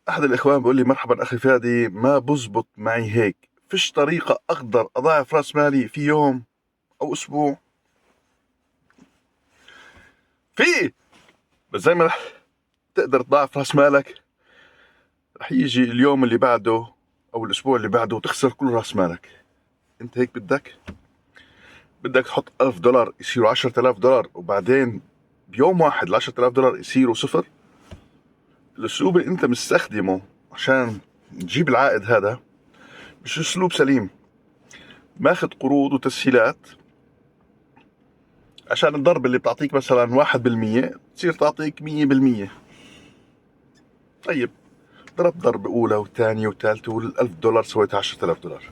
أحد الإخوان بيقول لي مرحبا أخي فادي، ما بزبط معي هيك، فيش طريقة أقدر أضاعف رأس مالي في يوم أو أسبوع؟ في، بس زي ما تقدر تضاعف رأس مالك رح يجي اليوم اللي بعده أو الأسبوع اللي بعده وتخسر كل رأس مالك. أنت هيك بدك تحط $1000 يصيروا $10,000، وبعدين بيوم واحد $10,000 يصيروا صفر. الأسلوب اللي أنت مستخدمه عشان تجيب العائد هذا مش أسلوب سليم. ماخذ قروض وتسهيلات عشان الضرب اللي بتعطيك مثلا 1% تصير تعطيك 100%. طيب ضرب ضربة أولى وثانية وثالثة $1000 سويت $10,000.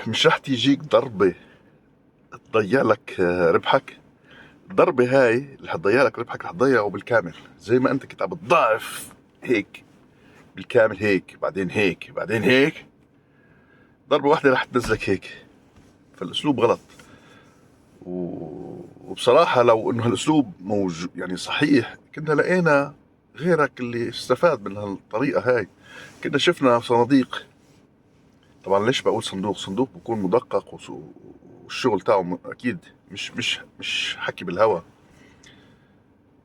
مش رح تيجيك ضربة تضيع لك ربحك؟ الضربة هاي اللي حتضيع لك ربحك رح تضيعه بالكامل، زي ما أنت كنت عم بتضاعف هيك بالكامل، هيك بعدين هيك بعدين هيك، ضربة واحدة رح تنزلك هيك. فالأسلوب غلط. وبصراحة لو إنه هالأسلوب موجود يعني صحيح كنا لقينا غيرك اللي استفاد من هالطريقة هاي. كنا شفنا صناديق، طبعا ليش بقول صندوق؟ صندوق بكون مدقق والشغل تاعه أكيد مش حكي بالهوا.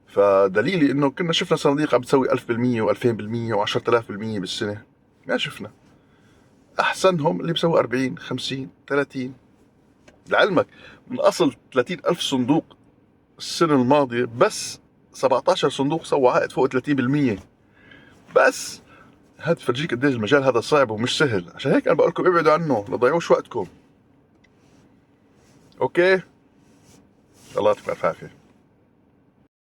فدليلي إنه كنا شفنا صناديق عم تسوي 1000% و2000% و10,000% بالسنة. ما شفنا أحسنهم اللي بسوي 40 50 30. لعلمك من أصل 30,000 صندوق السنة الماضية بس 17 صندوق سوى عائد فوق 30%. بس هاد فرجيك قديش المجال هذا صعب ومش سهل. عشان هيك انا بقول لكم ابعدوا عنه، لا تضيعوش وقتكم. اوكي، الله يعطيكم الف عافيه.